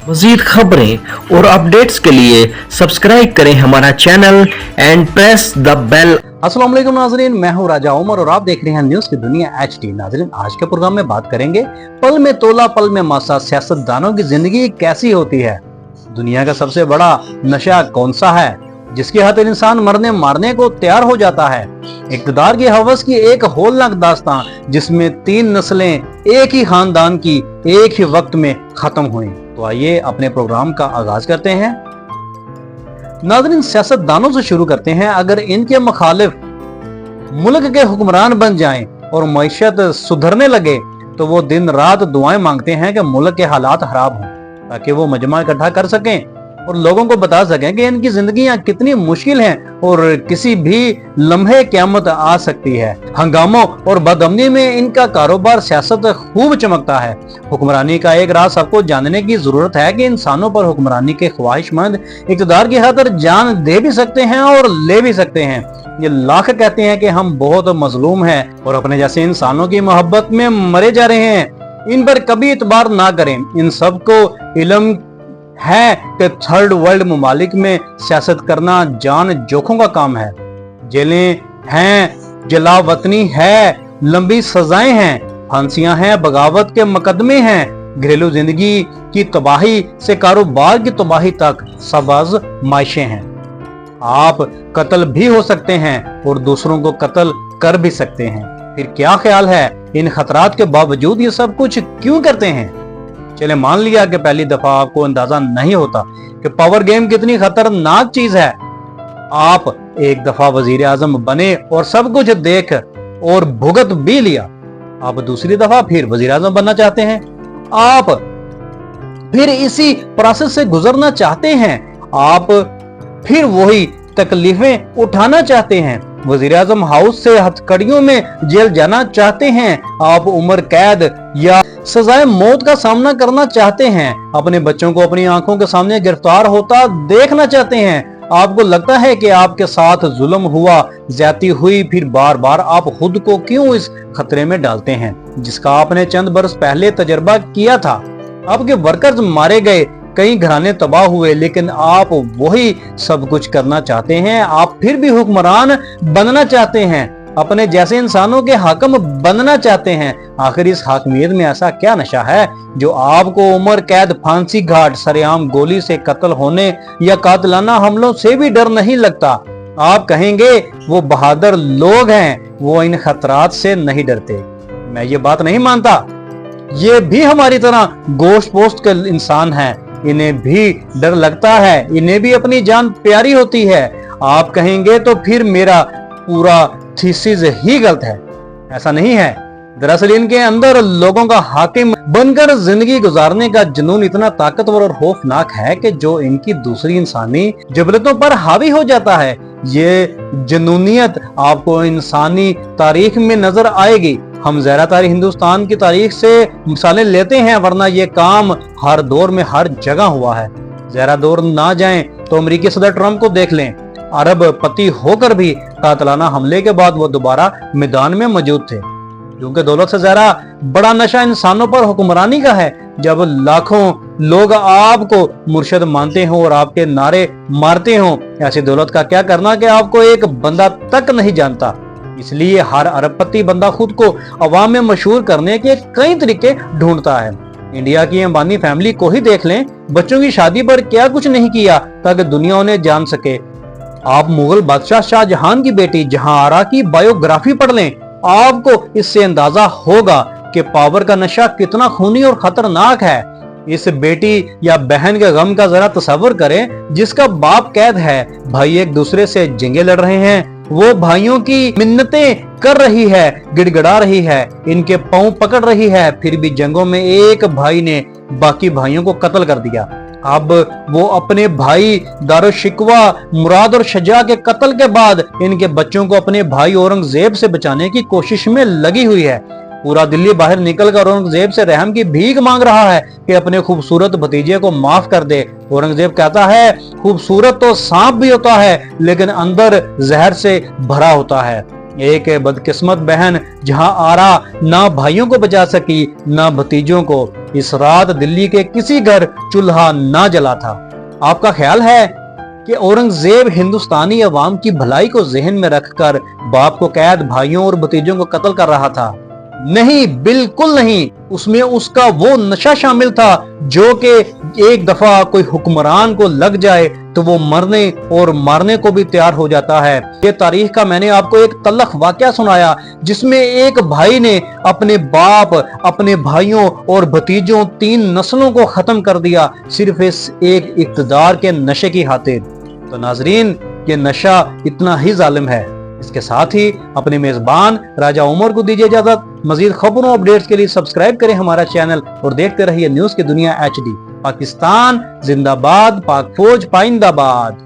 मज़ीद खबरें और अपडेट्स के लिए सब्सक्राइब करें हमारा channel and press the bell. अस्सलाम वालेकुम नाज़रीन, मैं हूं राजा उमर और आप देख रहे हैं न्यूज़ की दुनिया HD। नाज़रीन, आज के प्रोग्राम में बात करेंगे पल में तोला पल में मासा, सियासतदानों की जिंदगी कैसी होती है। दुनिया का सबसे बड़ा नशा कौन सा है जिसके हाथ इंसान मरने मारने को तैयार हो जाता है। इक़्तिदार की हवस की एक होलनाक दास्तान जिसमें 3 नस्लें एक ही खानदान की एक ही वक्त में खत्म हुई। तो आइए अपने प्रोग्राम का आगाज करते हैं। नाज़रीन, सियासतदानों से शुरू करते हैं। अगर इनके मुखालिफ मुल्क के हुक्मरान बन जाएं और मईशत सुधरने लगे तो वो दिन रात दुआएं मांगते हैं कि मुल्क के हालात खराब हों ताकि वो मजमा इकट्ठा कर सकें और लोगों को बता सकें कि इनकी जिंदगियां कितनी मुश्किल हैं और किसी भी लम्हे क़यामत आ सकती है। हंगामों और बदअमनी में इनका कारोबार सियासत खूब चमकता है। हुक्मरानी का एक राज सबको जानने की जरूरत है कि इंसानों पर हुक्मरानी के ख्वाहिशमंद इक़्तिदार की खातिर जान दे भी सकते हैं और ले भी सकते हैं। ये लाख कहते हैं कि हम बहुत मजलूम हैं और अपने जैसे इंसानों की मोहब्बत में मरे जा रहे हैं। इन पर कभी इतबार ना करें। इन सबको इल्म है कि थर्ड वर्ल्ड ममालिक में सियासत करना जान जोखों का काम है। जेलें हैं, जलावतनी है, लंबी सजाएं हैं, फांसियां हैं, बगावत के मुकदमे हैं, घरेलू जिंदगी की तबाही से कारोबार की तबाही तक सब आज़माइशें हैं। आप कत्ल भी हो सकते हैं और दूसरों को कत्ल कर भी सकते हैं। फिर क्या ख्याल है, इन खतरात के बावजूद ये सब कुछ क्यों करते हैं? चले मान लिया कि पहली दफा आपको अंदाजा नहीं होता कि पावर गेम कितनी खतरनाक चीज है। आप एक दफा वजीर आजम बने और सब कुछ देख और भुगत भी लिया। आप दूसरी दफा फिर वजीर आजम बनना चाहते हैं। आप फिर इसी प्रोसेस से गुजरना चाहते हैं। आप फिर वही तकलीफें उठाना चाहते हैं। वजीर आजम हाउस से हथकड़ियों में जेल जाना चाहते हैं। आप उम्र कैद या सजाए मौत का सामना करना चाहते हैं। अपने बच्चों को अपनी आंखों के सामने गिरफ्तार होता देखना चाहते हैं। आपको लगता है कि आपके साथ जुल्म हुआ, ज्यादती हुई, फिर बार बार आप खुद को क्यों इस खतरे में डालते हैं जिसका आपने चंद बरस पहले तजर्बा किया था। आपके वर्कर्स मारे गए, कई घराने तबाह हुए, लेकिन आप वही सब कुछ करना चाहते हैं। आप फिर भी हुक्मरान बनना चाहते हैं, अपने जैसे इंसानों के हाकिम बनना चाहते हैं। आखिर इस हाकिमियत में ऐसा क्या नशा है जो आपको उम्र कैद, फांसी घाट, सरेआम गोली से कत्ल होने या कातिलाना हमलों से भी डर नहीं लगता? आप कहेंगे वो बहादुर लोग हैं, वो इन खतरात से नहीं डरते। मैं ये बात नहीं मानता। ये भी हमारी तरह गोश्त पोस्ट के इंसान हैं, इन्हें भी डर लगता है, इन्हें भी अपनी जान प्यारी होती है। आप कहेंगे तो फिर मेरा पूरा थीसिस ही गलत है। ऐसा नहीं है। दरअसल इनके अंदर लोगों का हाकिम बनकर जिंदगी गुजारने का जुनून इतना ताकतवर और खौफनाक है कि जो इनकी दूसरी इंसानी जबलतों पर हावी हो जाता है। ये जुनूनियत आपको इंसानी तारीख में नजर आएगी। हम ज़्यादातर हिंदुस्तान की तारीख से मिसालें लेते हैं, वरना ये काम हर दौर में हर जगह हुआ है। ज़रा दूर ना जाएं तो अमेरिकी सदर ट्रंप को देख लें। अरब पति होकर भी कातलाना हमले के बाद वो दोबारा मैदान में मौजूद थे। क्योंकि दौलत से ज़रा बड़ा नशा इंसानों पर हुक्मरानी का है। जब लाखों लोग आपको मुर्शद मानते हों और आपके नारे मारते हों, ऐसी दौलत का क्या करना कि आपको एक बंदा तक नहीं जानता। इसलिए हर अरबपति बंदा खुद को अवाम में मशहूर करने के कई तरीके ढूंढता है। इंडिया की अंबानी फैमिली को ही देख लें, बच्चों की शादी पर क्या कुछ नहीं किया ताकि दुनिया उन्हें जान सके। आप मुगल बादशाह शाहजहां की बेटी जहांआरा की बायोग्राफी पढ़ लें, आपको इससे अंदाजा होगा कि पावर का नशा कितना खूनी और खतरनाक है। इस बेटी या बहन के गम का जरा तस्वर करें जिसका बाप कैद है, भाई एक दूसरे से जंगे लड़ रहे हैं, वो भाइयों की मिन्नतें कर रही है, गिड़गिड़ा रही है, इनके पांव पकड़ रही है, फिर भी जंगों में एक भाई ने बाकी भाइयों को कत्ल कर दिया। अब वो अपने भाई दारो शिकवा, मुराद और शजा के कत्ल के बाद इनके बच्चों को अपने भाई औरंगजेब से बचाने की कोशिश में लगी हुई है। पूरा दिल्ली बाहर निकलकर औरंगजेब से रहम की भीख मांग रहा है कि अपने खूबसूरत भतीजे को माफ कर दे। औरंगजेब कहता है खूबसूरत तो सांप भी होता है लेकिन अंदर जहर से भरा होता है। एक बदकिस्मत बहन जहां आरा ना भाइयों को बचा सकी ना भतीजों को, इस रात दिल्ली के किसी घर चूल्हा ना जला था। आपका ख्याल है कि औरंगजेब हिंदुस्तानी अवाम की भलाई को जहन में रखकर बाप को कैद, भाइयों और भतीजों को कत्ल कर रहा था? नहीं, बिल्कुल नहीं। उसमें उसका वो नशा शामिल था जो कि एक दफा कोई हुक्मरान को लग जाए तो वो मरने और मारने को भी तैयार हो जाता है। ये तारीख का मैंने आपको एक तल्ख वाकया सुनाया जिसमें एक भाई ने अपने बाप, अपने भाइयों और भतीजों 3 नस्लों को खत्म कर दिया सिर्फ इस एक इक्तदार के नशे की खातिर। तो नाजरीन, ये नशा इतना ही जालिम है। इसके साथ ही अपने मेजबान राजा उमर को दीजिए इजाजत। मजीद खबरों अपडेट्स के लिए सब्सक्राइब करें हमारा चैनल और देखते रहिए न्यूज की दुनिया HD। पाकिस्तान जिंदाबाद, पाक फौज पाइंदाबाद।